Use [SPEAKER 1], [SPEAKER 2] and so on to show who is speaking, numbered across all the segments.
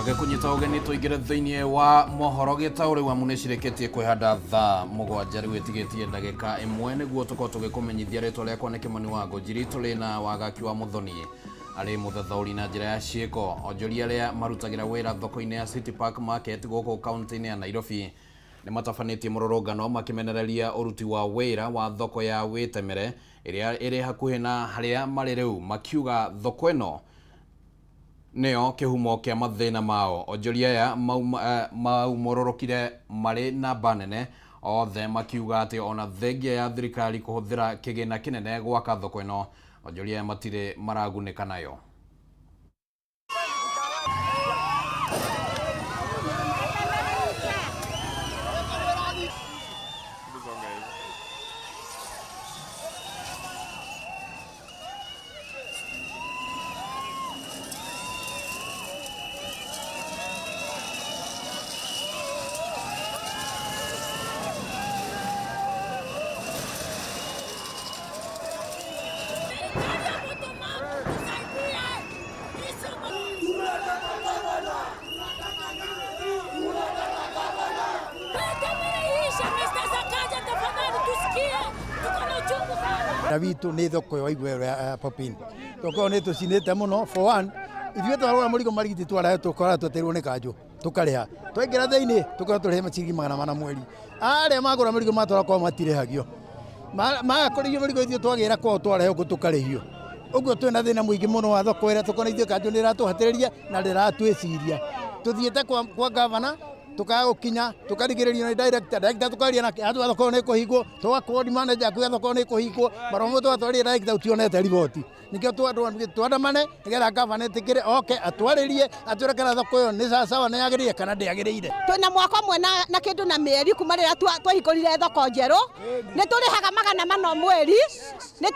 [SPEAKER 1] Gekunyita ugeni tuigire thiini wa mohoro gitau riu amunicireketie kwihanda thaa mugwanja riu etigetie ndagika imwe niguo tuko tugikumenyithia ritwa riakwa ni Kimani wa Ngojiri tuli na wagaki wa Muthoni ari muthathauri na njira ya ciiko onjoria ria marutagira wira thoko-ini ya City Park Market goko county-ini ya Nairobi ni matafanĩtie mũrũrũngano makimenereria uruti wa wira wa thoko ya Witemere iria iri hakuhi na haria mari riu makiuga thoko ino neo kihumo kia mathina mao onjoria ya maumororokire mari na banene othe makiuga ati ona thengia ya thirikari kuhuthira kigina kinene gwaka thoko ino onjoria matire maragunĩka nayo.
[SPEAKER 2] Vitu ni thoko yo igwero ya popin thoko ni tucinite muno for one ithuĩ twarora mũrigo marigiti twara tukora tweterwo ni kanjũ tukariha twingira thiini tukora turihe maciringi 400 mweri aria magura mũrigo matwara kwa matirihagio magakorithio mũrigo ithuĩ twagira kwa twara huko tukarihio uguo twina thina muingi muno wa thoko ira tukona ithuĩ kanjũ ni ratuhatĩrĩria na ndiratwĩciria tuthiĩte kwa governor tukagukinya tukarigiririo ni director tukaria na atu thoko ni kuhingwo twakwa manager kwa thoko ni kuhingwo maromo twatwaria director utionete riboti nikio twandamane nigetha governor tikire okay atwaririe atwire kana thoko yo ni sawa ni yagirire kana ndiagirire
[SPEAKER 3] twina mwaka mwe na kindu na mieri kuma rira twahingurire thoko njeru ni turihaga 400 mweri ni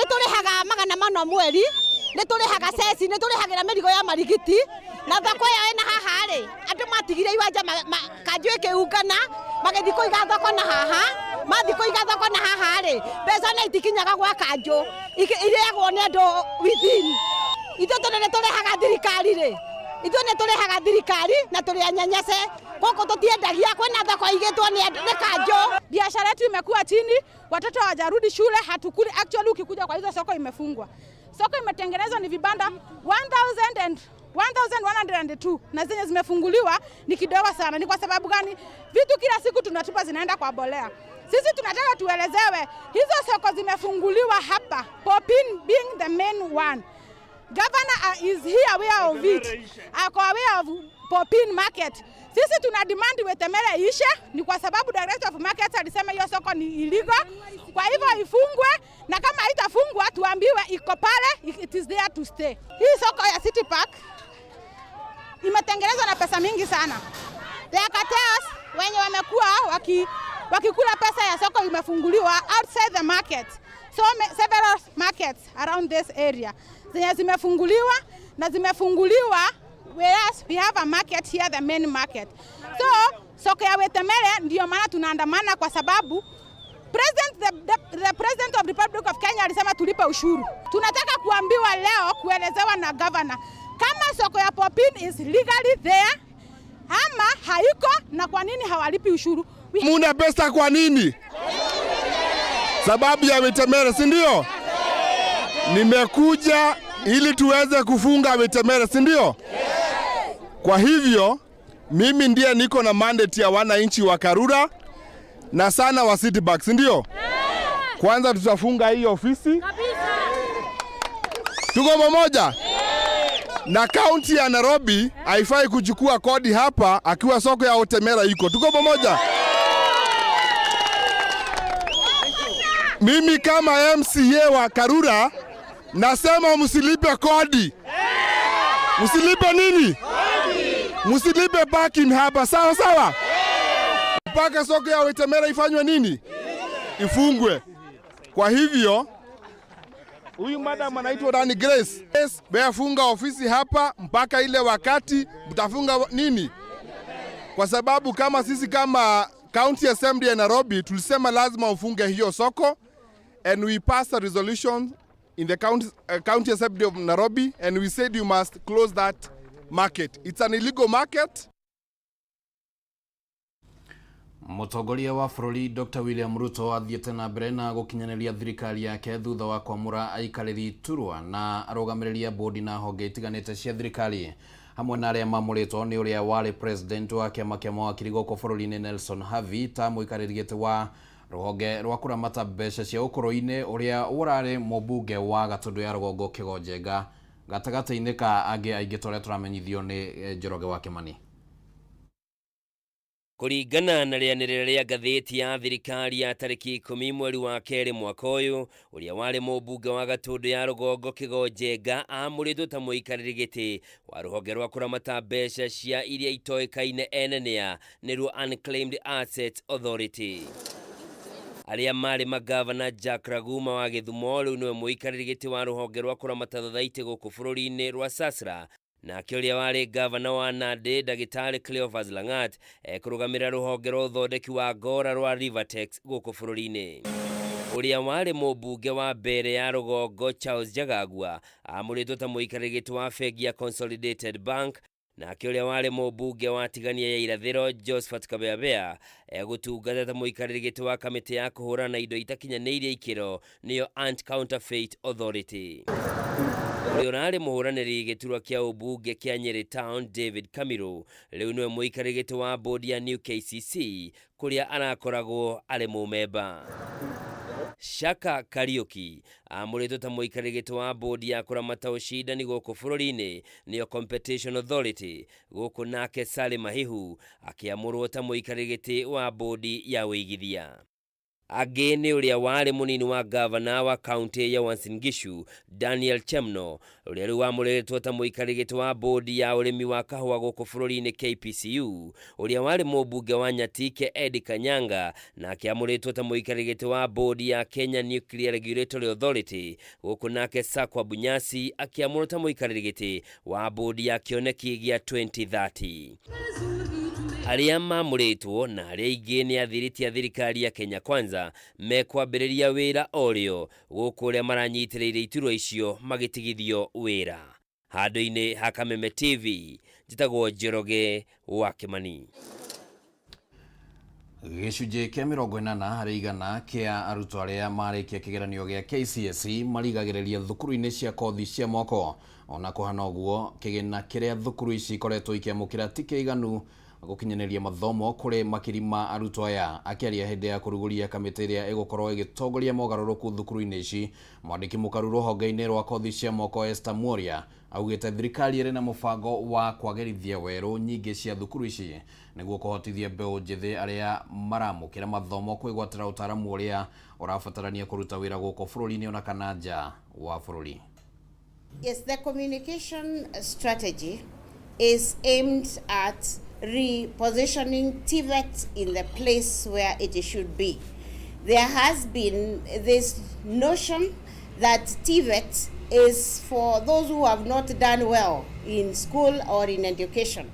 [SPEAKER 3] turihaga 400 mweri ni turihaga ceci ni turihagira mirigo ya marigiti na thoko ya ena haha ri andu matigire iwanja kanjũ ikiungana magithi kuiga thoko na haha mathi kuiga thoko na haha ri pesa na itikinyaga gwa kanjũ iriagwo ni andu within ithuĩ tũnene tũrehaga thirikari ri ithuĩ nĩ tũrehaga thirikari na tũrĩ anyanyase koko tutiendagia kwena thoko igitwo ni kanjũ.
[SPEAKER 4] Biashara yetu imekuwa chini, watoto hawajarudi shule, hatukuli. Actually ukikuja kwa hizo soko imefungwa. Soko imetengenezwa ni vibanda 1102 na zenye zimefunguliwa ni kidogo sana. Ni kwa sababu gani? Vitu kila siku tunatupa zinaenda kwa bolea. Sisi tunataka tuelezewe hizo soko zimefunguliwa hapa, Popin being the main one. Governor is here aware of it. Ako aware of Popin market. Sisi tuna demand Witemere ishe, ni kwa sababu director of market alisema hiyo soko ni illegal. Kwa hivyo ifungwe, na kama haitafungwa tuambiwe iko pale, it is there to stay. Hii soko ya City Park imetengenezwa na pesa mingi sana. The cartels wenye wamekuwa wakikula pesa ya soko imefunguliwa outside the market. So several markets around this area zenye zimefunguliwa na zimefunguliwa, whereas we have a market here, the main market. So soko ya Witemere ndio maana tunaandamana, kwa sababu the president of the Republic of Kenya alisema tulipe ushuru. Tunataka kuambiwa leo, kuelezewa na governor kama soko ya Popin is legally there ama haiko, na kwa nini hawalipi ushuru.
[SPEAKER 5] Muna pesa kwa nini? Sababu ya Witemere, si ndio? Nimekuja ili tuweze kufunga Witemere, si ndio? Kwa hivyo mimi ndiye niko na mandate ya wananchi wa Karura na sana wa City Park, si ndio? Kwanza tutafunga hii ofisi. Tuko pamoja? Na kaunti ya Nairobi haifai kuchukua kodi hapa akiwa soko ya Witemere iko. Tuko pamoja? Mimi kama MCA wa Karura nasema msilipe kodi. Msilipe nini? Msilipe parking hapa, sawa sawa? Mpaka soko ya Witemere ifanywe nini? Ifungwe. Kwa hivyo huyu madam anaitwa Dani Grace, beafunga ofisi hapa mpaka ile wakati mtafunga nini? Kwa sababu kama sisi kama County Assembly ya Nairobi tulisema lazima ufunge hiyo soko, and we passed a resolution in the county assembly of Nairobi, and we said you must close that market. It's an illegal market.
[SPEAKER 1] Mutongoria wa bũrũri Dr. William Ruto athiĩte na mbere na gũkinyanĩria thirikari yake thutha wa kwamũra aikarĩri turwa na arũgamĩrĩria bodi na honge itiganĩte cia thirikari. Hamwe na arĩa mamũrĩtwo nĩ ũrĩa warĩ president wa kĩama kĩa mawakiri gũkũ bũrũri-inĩ Nelson Havi ta mũikarĩri gĩtĩ wa rũhonge rwa kũramata mbeca cia ũkũrũ-inĩ ũrĩa ũrarĩ mũmbunge wa Gatũndũ ya rũgongo Kĩgonjenga gatagatĩ-inĩ ka angĩ aingĩ tũrĩa tũramenyithio nĩ Njoroge wa Kĩmani.
[SPEAKER 6] Kũringana na rĩanĩrĩra rĩa ngathĩti ya thirikari ya tarĩki 10 mweri wa kerĩ mwaka ũyũ, ũrĩa warĩ mũmbunge wa Gatũndũ ya rũgongo Kĩgonjenga amũrĩtwo ta mũikarĩri gĩtĩ wa rũhonge rwa kũramata mbeca cia iria itoĩkaine enenea nĩruo Unclaimed Assets Authority. Arĩa marĩ magavana Jack Raguma wa Gĩthumo rĩu nĩwe mũikarĩri gĩtĩ wa rũhonge rwa kũramata thothaitĩ gũkũ bũrũri-inĩ rwa Sasra, nake ũrĩa warĩ gavana wa Nandi Ndagĩtarĩ Cleophas Langat ekũrũgamĩrĩra rũhonge rwa ũthondeki wa ngora rwa Rivertex gũkũ bũrũri-inĩ. Ũrĩa warĩ mũmbunge wa mbere ya rũgongo Charles Jagagua amũrĩtwo ta mũikarĩri gĩtĩ wa bengi ya Consolidated Bank, nake ũrĩa warĩ mũmbunge wa tigania ya irathĩro Josephat Kabeabea egũtungata ta mũikarĩri gĩtĩ wa kamĩtĩ ya kũhũrana na indo itakinyanĩirie ikĩro nĩyo Anti-Counterfeit Authority. Ũrĩa ũrarĩ mũhũranĩri gĩturwa kĩa ũmbunge kĩa Nyeri Town David Kamiro rĩu nĩwe mũikarĩri gĩtĩ wa bodi ya New KCC kũrĩa arakoragwo arĩ mũmemba. Shaka Kariuki amũrĩtwo ta mũikarĩri gĩtĩ wa bodi ya kũramata ũcindani gũkũ bũrũri-inĩ nĩyo Competition Authority, gũkũ nake Salim Mahihu akĩamũrwo ta mũikarĩri gĩtĩ wa bodi ya ũigithia. Angĩ nĩ ũrĩa warĩ mũnini wa gavana wa kaunti ya Uasin Gishu Daniel Chemno, ũrĩa rĩu amũrĩtwo ta mũikarĩri gĩtĩ wa bodi ya ũrĩmi wa kahũa gũkũ bũrũri-inĩ KPCU, ũrĩa warĩ mũmbunge wa Nyatike Eddie Kanyanga nake amũrĩtwo ta mũikarĩri gĩtĩ wa bodi ya Kenya Nuclear Regulatory Authority, gũkũ nake Sakwa Bunyasi akĩamũrwo ta mũikarĩri gĩtĩ wa bodi ya kĩoneki gĩa 2030. Arĩa mamũrĩtwo na arĩa ingĩ nĩ athiriti a thirikari ya Kenya Kwanza mekwambĩrĩria wĩra orĩo gũkũ ũrĩa maranyitĩrĩire iturwa icio magĩtigithio wĩra. Handũ-inĩ ha Kameme TV, njĩtagwo Njoroge wa Kĩmani.
[SPEAKER 1] Gĩcunjĩ kĩa 80 harĩ igana kĩa arutwo arĩa marĩkia kĩgeranio gĩa KCSE marigagĩrĩria thukuru-inĩ cia kothi cia moko. Ona kũhana ũguo, kĩgĩna kĩrĩa thukuru ici ikoretwo ikĩamũkĩra ti kĩiganu gũkinyanĩria mathomo kũrĩ makiri ma arutwo aya. Akĩaria hĩndĩ ya kũrugũria kamĩtĩ ĩrĩa ĩgũkorwo ĩgĩtongoria mogarũrũku thukuru-inĩ ici, mwandĩki mũkaru rũhonge-inĩ rwa kothi cia moko Esther Mworia augĩte thirikari ĩrĩ na mũbango wa kwagĩrithia werũ nyingĩ cia thukuru ici nĩguo kũhotithia mbeũ njĩthĩ arĩa maramũkĩra mathomo kwĩgwatĩra ũtaaramu ũrĩa ũrabatarania kũruta wĩra gũkũ bũrũri-inĩ ona kana nja wa bũrũri.
[SPEAKER 7] Yes, the communication strategy is aimed at repositioning TVET in the place where it should be. There has been this notion that TVET is for those who have not done well in school or in education.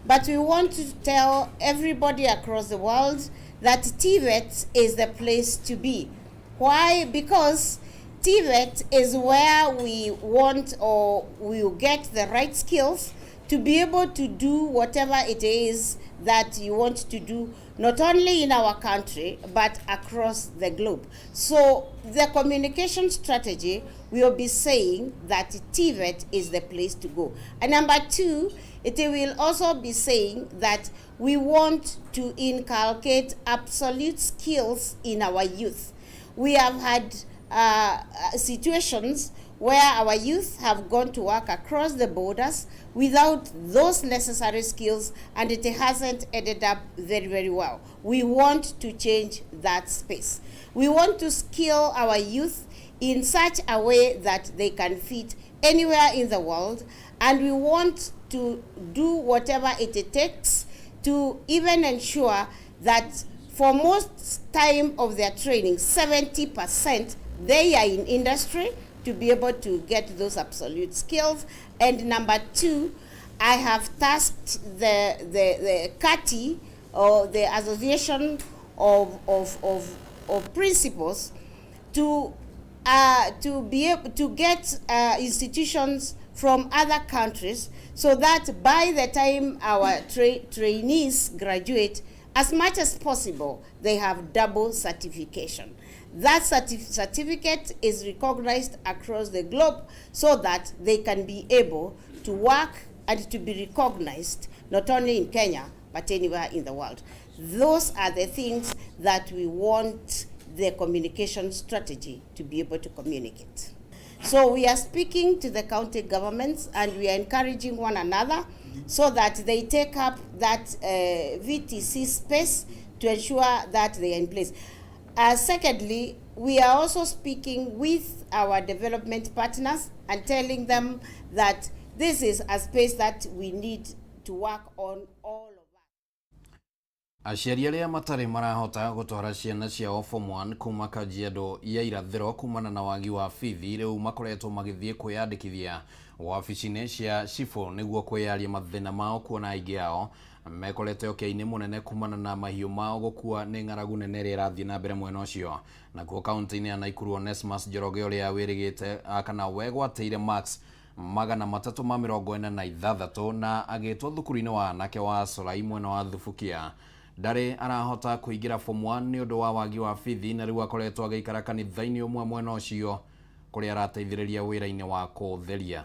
[SPEAKER 7] But we want to tell everybody across the world that TVET is the place to be. Why? Because TVET is where we want or we will get the right skills to be able to do whatever it is that you want to do, not only in our country, but across the globe. So the communication strategy will be saying that TVET is the place to go. And number two, it will also be saying that we want to inculcate absolute skills in our youth. We have had situations where our youth have gone to work across the borders without those necessary skills, and it hasn't ended up very, very well. We want to change that space. We want to skill our youth in such a way that they can fit anywhere in the world, and we want to do whatever it takes to even ensure that for most time of their training, 70%, they are in industry to be able to get those absolute skills. And number two, I have tasked the CATI, or the Association of Principals, to be able to get institutions from other countries, so that by the time our trainees graduate, as much as possible, they have double certification. That certificate is recognized across the globe so that they can be able to work and to be recognized not only in Kenya, but anywhere in the world. Those are the things that we want the communication strategy to be able to communicate. So we are speaking to the county governments and we are encouraging one another so that they take up that VTC space to ensure that they are in place. Secondly, we are also speaking with our development partners and telling them that this is a space that we need to work on all of us.
[SPEAKER 1] Aciari aria matari marahota gutwara ciana ciao form 1 kuma Kajiado ya irathiro kumana na wagi wa bithi riu makoretwo magithie kwiyandikithia wabici-ini cia cibũ niguo kwiyaria mathina mao kuona aingi ao mekorete okia-ini munene kumana na mahiũ mao gukua ni ng'aragu nene ria irathie na mbere mwena ucio. Nakuo kaunti-ini ya Naikuru, Onesmus Njoroge uria wirigite kana wegwateire Max 346 na agitwo thukuru-ini wa anake wa Solai mwena wa Thubukia. Ndari arahota kuingira form 1 ni undu wa wagi wa bithi na riu akoretwo agikara kanitha-ini umwe mwena ucio kuria arateithiriria wira-ini wa kutheria.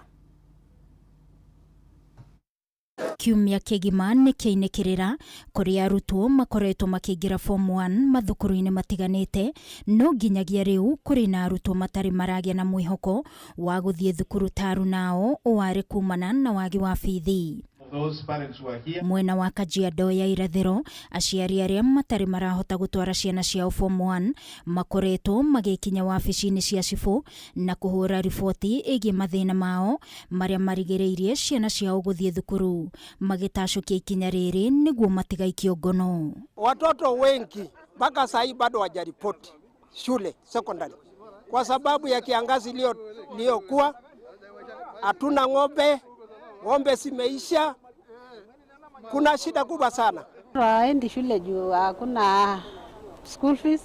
[SPEAKER 8] Kiumia kigima ni kiinikirira kuria arutwo makoretwo makiingira form 1 mathukuru-ini matiganite, no nginyagia riu kuri na arutwo matari maragia na mwihoko wa guthie thukuru taru nao wari kumana na wagi wa bithi. Mwena wa Kajiado ya irathiro, aciari aria matari marahota gutwara ciana ciao form 1 makoretwo magikinya wabici-ini cia cibũ na kuhura riboti igie mathina mao maria marigiriirie ciana ciao guthie thukuru, magitacukia ikinya riri niguo matigaikio ngono.
[SPEAKER 9] Watoto wengi mpaka sasa bado hawajaripoti shule secondary kwa sababu ya kiangazi iliyokuwa. Hatuna ng'ombe zimeisha. Kuna shida kubwa sana.
[SPEAKER 10] Haendi shule juu hakuna school fees.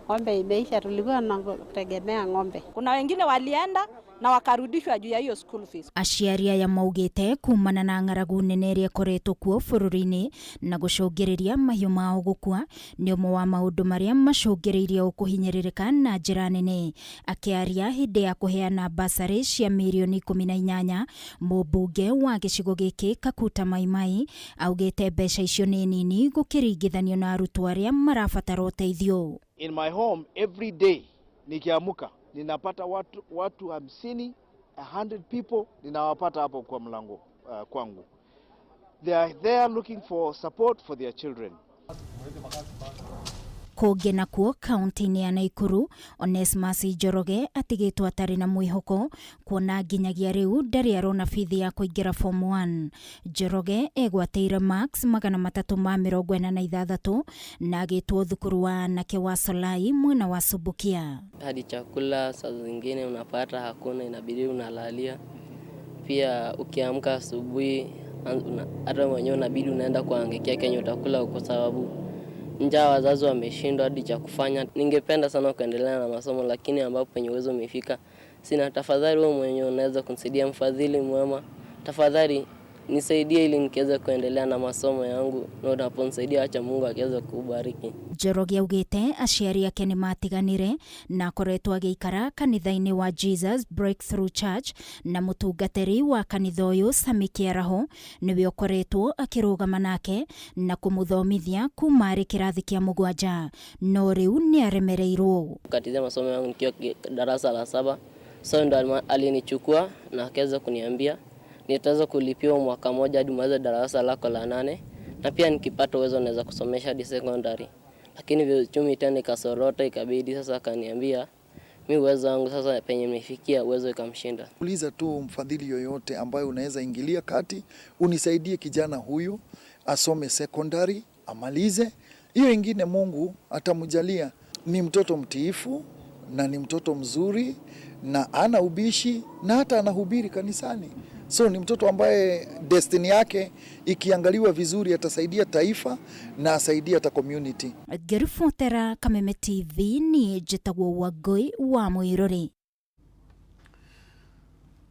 [SPEAKER 10] Ng'ombe imeisha, tulikuwa tunategemea ng'ombe.
[SPEAKER 11] Kuna wengine walienda na wakarudishwa juu ya hiyo school fees.
[SPEAKER 8] Aciari aya maugite kumana na ng'aragu nene iria koretwo kuo bũrũri-inĩ na gucũngĩrĩria mahiũ mao gukua ni ũmwe wa maũndũ maria macũngĩrĩirie ũkũhinyiririka na njĩra nene. Akiaria hindi ya kuheana basarĩ cia milioni 18, mũmbunge wa gĩcigo gĩkĩ Kakuta Maimai augite mbeca icio nĩ nini gũkĩringithanio na arutwo aria marabatara ũteithio.
[SPEAKER 12] In my home every day nikiamuka ninapata watu 50, 100 people ninawapata hapo kwa mlango kwangu. They are there looking for support for their children.
[SPEAKER 8] Kungi nakuo kaunti-ini ya Naikuru, Onesmus Njoroge atigitwo atari na mwihoko kuona nginyagia riu ndari arona bithi ya kuingira form 1. Njoroge egwateire Max 346 na agitwo thukuru wa anake wa Solai mwena wa Thubukia.
[SPEAKER 13] Hadi chakula saa zingine unapata hakuna, inabidi unalalia. Pia ukiamka asubuhi hata mwenyewe unabidi unaenda kuangalia kenye utakula kwa sababu njaa wazazi wameshindwa hadi cha kufanya. Ningependa sana kuendelea na masomo lakini ambapo penye uwezo umefika sina. Tafadhali wewe mwenyewe unaweza kunisaidia, mfadhili mwema, tafadhali nisaidie ili nikiweza kuendelea na masomo yangu, na unaponisaidia acha Mungu akiweza kubariki.
[SPEAKER 8] Njoroge augite aciari ake ni matiganire na koretwo agikara kanitha-ini wa Jesus Breakthrough Church na mutungatiri wa kanitha uyu Sami Kiaraho niwe koretwo akirugama nake na kumuthomithia kuma ari kirathi kia 7, no riu ni aremereirwo.
[SPEAKER 13] Katiza masomo yangu nikiwa darasa la 7, so ndo alinichukua na akaweza kuniambia nitaweza kulipiwa mwaka moja hadi mwanzo darasa lako la 8, na pia nikipata uwezo naweza kusomesha hadi secondary. Lakini vichumi tena ikasorota, ikabidi sasa akaniambia mimi uwezo wangu sasa penye nimefikia uwezo ikamshinda.
[SPEAKER 14] Uliza tu mfadhili yoyote ambaye unaweza ingilia kati unisaidie kijana huyu asome secondary, amalize. Hiyo ingine Mungu atamjalia. Ni mtoto mtiifu na ni mtoto mzuri na ana ubishi na hata anahubiri kanisani. So ni mtoto ambaye destiny yake ikiangaliwa vizuri atasaidia taifa na asaidia hata community.
[SPEAKER 8] Ngĩribotera Kameme TV ni njĩtagwo Wangui wa Mwirori.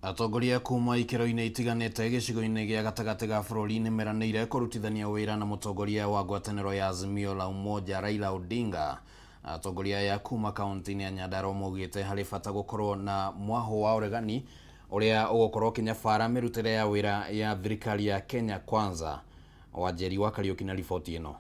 [SPEAKER 1] Atongoria kuma ikero-inĩ itiganĩte gĩcigo-inĩ gĩa gatagatĩ ga bũrũri nĩ meranĩire kũrutithania wĩra na mũtongoria wa ngwatanĩro ya Azimio la Umoja Raila Odinga. Atongoria ya kuma kaunti-inĩ ya Nyandarua maugĩte harĩ bata gũkorwo na mwaho wa ũregani ũrĩa ũgũkorwo kinyabara mĩrutĩre ya wĩra ya thirikari ya Kenya Kwanza. Wanjeri wa Kariuki na riboti ĩno.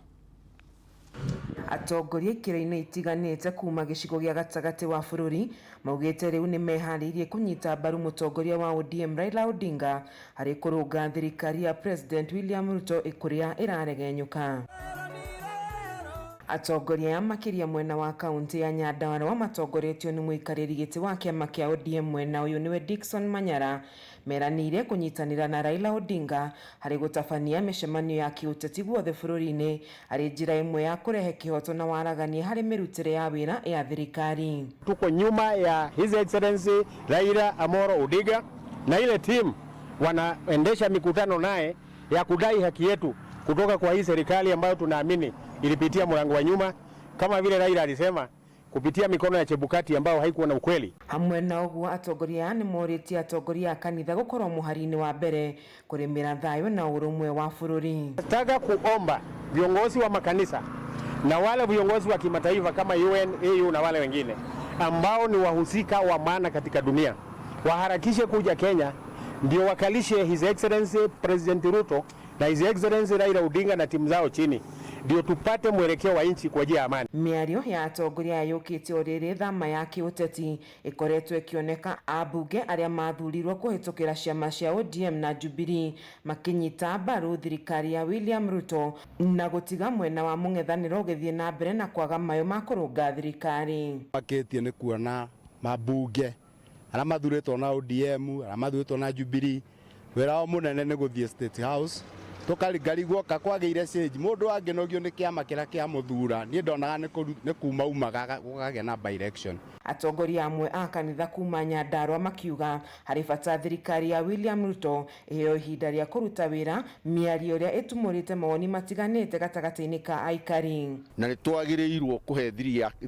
[SPEAKER 15] Atongoria ikero-inĩ itiganĩte kuma gĩcigo gĩa gatagatĩ wa bũrũri maugĩte rĩu nĩ meharĩirie kũnyita mbaru mũtongoria wa ODM Raila Odinga harĩ kũrũnga thirikari ya President William Ruto ĩkũrĩa ĩraregenyũka. Atongoria ya makĩria mwena wa kaunti ya Nyandarua matongoretio nĩ mũikarĩri gĩtĩ wa kĩama kĩa ODM mwena ũyũ nĩwe Dickson Manyara meranĩire kũnyitanĩra na Raila Odinga harĩ gũtabania mĩcemanio ya kĩũteti guothe bũrũri-inĩ arĩ njĩra ĩmwe ya kũrehe kĩhoto na waragania harĩ mĩrutĩre ya wĩra ya thirikari.
[SPEAKER 16] Tuko nyuma ya His Excellency Raila Amolo Odinga na ile team wanaendesha mikutano naye ya kudai haki yetu kutoka kwa hii serikali ambayo tunaamini ilipitia mlango wa nyuma, kama vile Raila alisema, kupitia mikono ya Chebukati ambao haikuwa na ukweli.
[SPEAKER 15] Hamwe na ũguo atongoria nĩ morĩtie atongoria a kanitha gũkorwo mũhari-inĩ wa mbere kũrĩmĩra thayũ na ũrũmwe wa bũrũri.
[SPEAKER 16] Nataka kuomba viongozi wa makanisa na wale viongozi wa kimataifa kama UN, AU na wale wengine ambao ni wahusika wa maana katika dunia waharakishe kuja Kenya ndio wakalishe His Excellency President Ruto na His Excellency Raila Odinga na timu zao chini, ndio tupate mwelekeo wa nchi kwa njia ya amani.
[SPEAKER 15] Mĩario ya atongoria yũkĩte o rĩrĩ thama ya kĩũteti ĩkoretwo ĩkĩoneka ambunge arĩa mathurirwo kũhĩtũkĩra ciama cia ODM na Jubilee makĩnyita mbaru thirikari ya William Ruto na gũtiga mwena wa mũng'ethanĩro ũgĩthiĩ na mbere na kwaga mayũ ma kũrũnga thirikari.
[SPEAKER 17] Makĩtie nĩ kuona mabunge arĩa mathurĩtwo na ODM arĩa mathurĩtwo na Jubilee wĩra wao mũnene nĩ gũthiĩ State House tukarigwo kakwagĩire stage mũndũ angenogio nĩ kĩama kĩrĩa kĩa mũthura niĩ ndonaga nĩ kuma umaga gũkagĩa na by election.
[SPEAKER 15] Atongoria amwe a kanitha kuma Nyandarua makiuga harĩ bata thirikari ya William Ruto ĩheo ihinda rĩa kũruta wĩra mĩario ĩrĩa ĩtumũrĩte mawoni matiganĩte gatagatĩ-inĩ ka aikari.
[SPEAKER 18] Na nĩ twagĩrĩirwo kũhe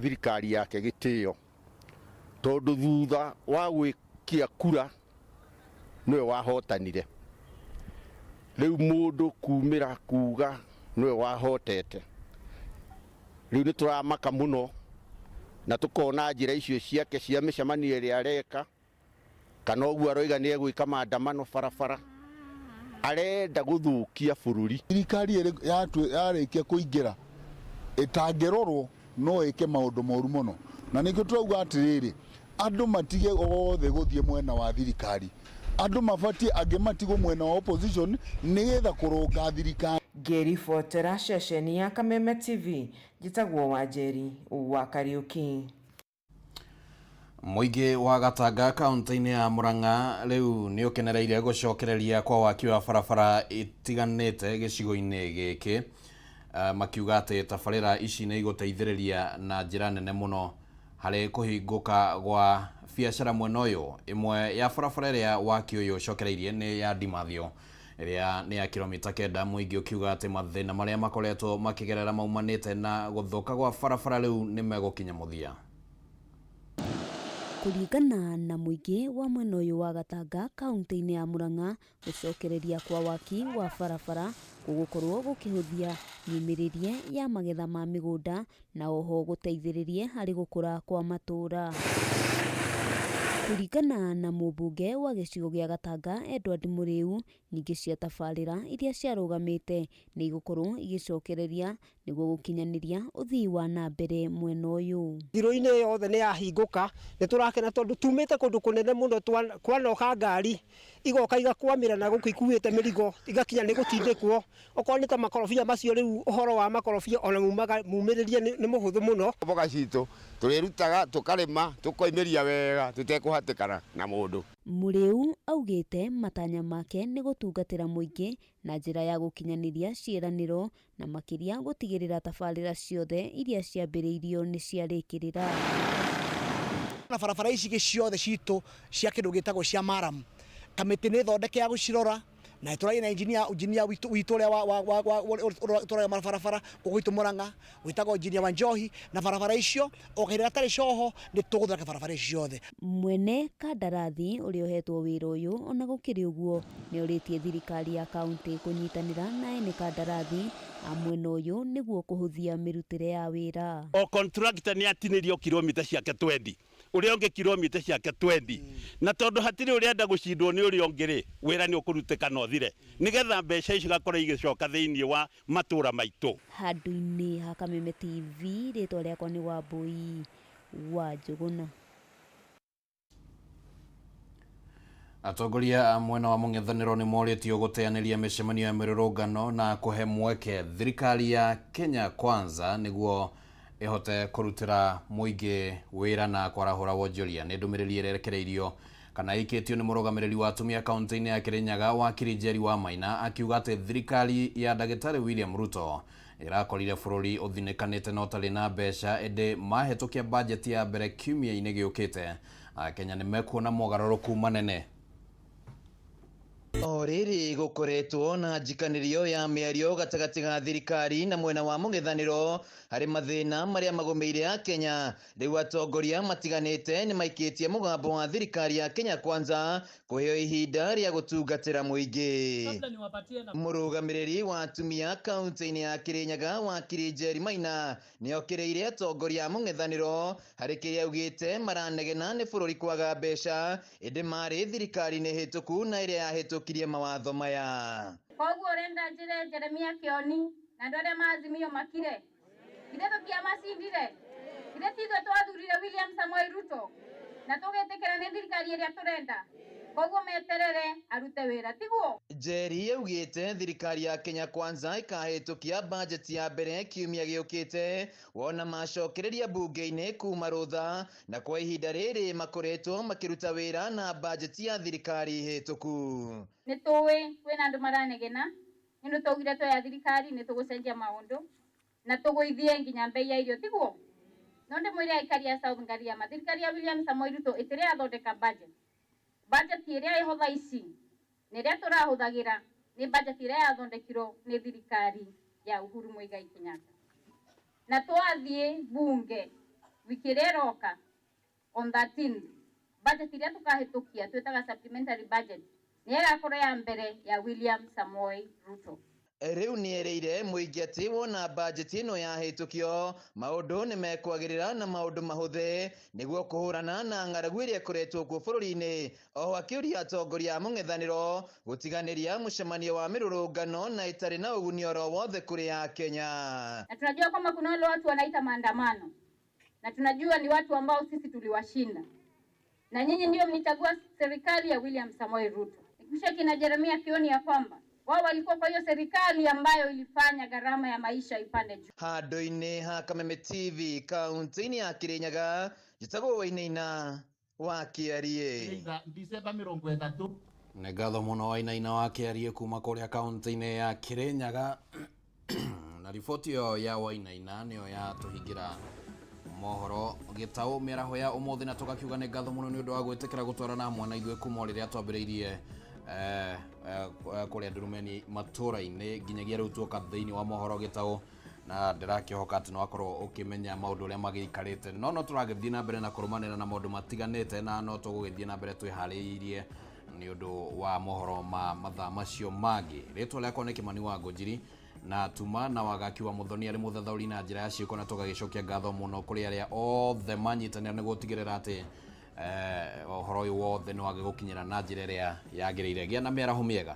[SPEAKER 18] thirikari yake gĩtĩo tondũ thutha wa gwĩkia kura nĩwe wahotanire. Rĩu mũndũ kumĩra kuga nĩwe wahotete. Rĩu nĩ tũramaka mũno na tũkona njĩra icio ciake cia mĩcemanio ĩrĩa areka kana ũguo aroiga nĩ egwĩka maandamano barabara arenda gũthũkia bũrũri.
[SPEAKER 5] Thirikari yarĩkia kũingĩra ĩtangĩrorwo no ĩke maũndũ moru mũno, na nĩkĩo tũrauga atĩrĩrĩ andũ matige othe gũthiĩ mwena wa thirikari. Andũ mabatie angĩ matigwo mwena wa opposition nĩgetha kũrũnga thirikari.
[SPEAKER 15] Ngĩribotera ceceni ya Kameme TV njĩtagwo Wanjeri wa Kariuki.
[SPEAKER 1] Mũingĩ wa Gatanga kaunti-inĩ ya Murang'a rĩu nĩ ũkenereire gũcokereria kwa waki wa barabara itiganĩte gĩcigo-inĩ gĩkĩ, makiuga atĩ tabarĩra ici nĩ igũteithĩrĩria na njĩra nene mũno harĩ kũhingũka gwa biacara mwena ũyũ. Ĩmwe ya barabara ĩrĩa waki ũyũ ũcokereirie nĩ ya Dimathio ĩrĩa nĩ ya kilomita 9. Mũingĩ ũkiuga atĩ mathĩna marĩa makoretwo makĩgerera maumanĩte na gũthũka gwa barabara rĩu nĩ megũkinya mũthia.
[SPEAKER 19] Kũringana na mũingĩ wa mwena ũyũ wa Gatanga kaunti-inĩ ya Murang'a, gũcokereria kwa waki wa barabara gũgũkorwo gũkĩhũthia nyumĩrĩrie ya magetha ma mĩgũnda na oho gũteithĩrĩrie harĩ gũkũra kwa matũũra. Kũringana na mũmbunge wa gĩcigo gĩa Gatanga Edward Mũrĩu, nyingĩ cia tabarĩra iria ciarũgamĩte nĩ igũkorwo igĩcokereria nĩguo gũkinyanĩria ũthii wa na mbere mwena ũyũ.
[SPEAKER 9] Thiro-inĩ yothe nĩ yahingũka, nĩ tũrakena tondũ tumĩte kũndũ kũnene mũno kwanoka ngari igoka igakwamĩra na gũkũ ikuĩte mĩrigo igakinya nĩ gũtindĩkwo. Okorwo nĩ ta makorobia macio rĩu ũhoro wa makorobia ona mumĩrĩrie nĩ mũhũthũ mũno.
[SPEAKER 18] Mboga citũ tũrĩrutaga tũkarĩma tũkoimĩria wega tũtekũhatĩkana na mũndũ.
[SPEAKER 19] Mũrĩu augĩte matanya make nĩ gũtungatĩra mũingĩ na njĩra ya gũkinyanĩria ciĩranĩro na makĩria gũtigĩrĩra tabarĩra ciothe iria ciambĩrĩirio nĩ ciarĩkĩrĩra.
[SPEAKER 20] Na barabara ici ciothe citũ cia kĩndũ gĩtagwo cia maramu, kamĩtĩ nĩ thondeke ya gũcirora, na tũrai na engineer witũ ũrĩa tũrĩa barabara kũgwitũ Mũrang'a wĩtagwo engineer wa Njohi na barabara icio okaira tarĩ coho nĩ tũgũthaka barabara icio ciothe.
[SPEAKER 19] Mwene kandarathi ũrĩa ũhetwo wĩra ũyũ ona gũkĩrĩ ũguo nĩ ũrĩtie thirikari ya kaunti kũnyitanĩra na ene kandarathi a mwena ũyũ nĩguo kũhũthia mĩrutĩre ya wĩra.
[SPEAKER 21] O contractor nĩ atinĩrio kilomita ciake 20 ũrĩa ũngĩ kilomita ciake 20 na tondũ hatirĩ ũrĩa enda gũcindwo nĩ ũrĩa ũngĩ wĩra nĩ ũkũrutĩka na ũthire nĩgetha mbeca ici gakorwo igĩcoka thĩinĩ wa matũra maitũ.
[SPEAKER 19] Handũ-inĩ ha Kameme TV rĩtwa rĩakwa nĩ Wambui wa Njũgũna.
[SPEAKER 1] Atongoria a mwena wa mũng'ethanĩro nĩ morĩtio gũteanĩria mĩcemanio ya mĩrũrũngano na kũhe mweke thirikari ya Kenya Kwanza nĩguo ihote kũrutĩra mũingĩ wĩra na kwarahũra wonjoria. Nĩ ndũmĩrĩri ĩrekereirio kana ikĩtio nĩ mũrũgamĩrĩri wa atumia kaunti-inĩ ya Kirinyaga wakiri Njeri wa Maina akiuga atĩ thirikari ya Ndagĩtarĩ William Ruto ĩrakorire bũrũri ũthinĩkanĩte na ũtarĩ na mbeca ĩndĩ mahĩtũkia bajeti ya mbere kiumia-inĩ gĩũkĩte. Akenya nĩ mekuona mogarũrũku manene. Orĩrĩ gũkoretwo na njikanĩrio ya mĩario gatagatĩ ga thirikari na mwena wa mũng'ethanĩro harĩ mathĩna marĩa magũmĩire Akenya. Rĩu atongoria matiganĩte nĩ maikĩtie mũgambo wa thirikari ya Kenya Kwanza kũheo ihinda rĩa gũtungatĩra mũingĩ. Mũrũgamĩrĩri wa atumia kaunti-inĩ ya Kirinyaga wakiri Njeri Maina nĩ okĩrĩire atongoria a mũng'ethanĩro harĩ kĩrĩa augĩte maranegena nĩ bũrũri kwaga mbeca ĩndĩ marĩ thirikari-inĩ hĩtũku na ĩrĩa yahĩtũkirie mawatho maya.
[SPEAKER 22] Koguo renda njĩre Jeremia Kĩoni na andũ arĩa maazimio makire ithe tũtia macindire ithe titwe twathurire William Samoei Ruto na tũgĩtĩkĩra nĩ thirikari ĩrĩa tũrenda, koguo meterere arute wĩra tiguo. Njeri augĩte thirikari ya Kenya Kwanza ĩkahĩtũkia bajeti ya mbere kiumia gĩũkĩte wona macokereria bunge-inĩ kuma rũtha na kwa ihinda rĩrĩ makoretwo makĩruta wĩra na bajeti ya thirikari hĩtũku. Nĩ tũĩ kwĩna andũ maranegena nĩ tũgire tũya thirikari nĩ tũgũcenjia maũndũ na tũgũithie nginya mbei ya irio tiguo. No ndĩmwĩre aikari a South Ngariama thirikari ya William Samoei Ruto ĩtĩrĩ yathondeka bajeti ĩrĩa ĩho thaa ici na ĩrĩa tũrahũthagĩra nĩ bajeti ĩrĩa yathondekirwo nĩ thirikari ya Uhuru Muigai Kenyatta. Na twathiĩ bunge wiki ĩrĩa ĩroka on 13 bajeti ĩrĩa tũkahĩtũkia twĩtaga supplementary budget nĩ ĩgakorwo ya mbere ya William Samoei Ruto. Rĩu nĩ erĩire mũingĩ atĩ wona bajeti ĩno yahĩtũkio maũndũ nĩ mekwagĩrĩra na maũndũ mahũthĩ nĩguo kũhũrana na ng'aragu ĩrĩa ĩkoretwo kuo bũrũri-inĩ. Oho akĩũria atongoria a mũng'ethanĩro gũtiganĩria mũcemanio wa mĩrũrũngano na ĩtarĩ na ũguni oro wothe kũrĩ Akenya. Na tunajua kwamba kuna wale watu wanaita maandamano na tunajua ni watu ambao sisi tuliwashinda na nyinyi ndio mlichagua serikali ya William Samoei Ruto. Nikisha kina Jeremia Kioni ya kwamba wao walikuwa kwa hiyo serikali ambayo ilifanya gharama ya maisha ipande juu. Handũ-inĩ ha Kameme TV kaunti-inĩ ya Kirinyaga njĩtagwo Wainaina wa Kĩarie.
[SPEAKER 1] December 30 nĩ ngatho mũno Wainaina wa Kĩarie kuma kũrĩa kaunti-inĩ ya Kirinyaga. Na riboti ĩyo ya Wainaina nĩyo yatũhingĩra mohoro gĩtaũ mĩaraho ya ũmũthĩ na tũgakiuga nĩ ngatho mũno nĩ ũndũ wa gwĩtĩkĩra gũtwarana hamwe na ithuĩ kuma rĩrĩa twambĩrĩirie kũrĩa ndurumeni matũra-inĩ nginyagia rĩu tuoka thĩinĩ wa mohoro gĩtaũ na ndĩrakĩhoka atĩ no akorwo ũkĩmenya maũndũ ũrĩa magĩikarĩte no tũragĩthiĩ na mbere na kũrũmanĩra na maũndũ matiganĩte na no tũgũgĩthiĩ na mbere twĩharĩirie nĩ ũndũ wa mohoro ma mathaa macio mangĩ. Rĩtwa rĩakwa nĩ Kĩmani wa Ngũnjiri na tuma na wagaki wa Muthoni arĩ mũthathaũri na njĩra ya ciĩko na tũgagĩcokia ngatho mũno kũrĩ arĩa othe manyitanĩra nĩguo gũtigĩrĩra atĩ ũhoro ũyũ wothe nĩ wagĩgũkinyĩra na njĩra ĩrĩa yagĩrĩire. Gĩa na mĩaraho mĩega.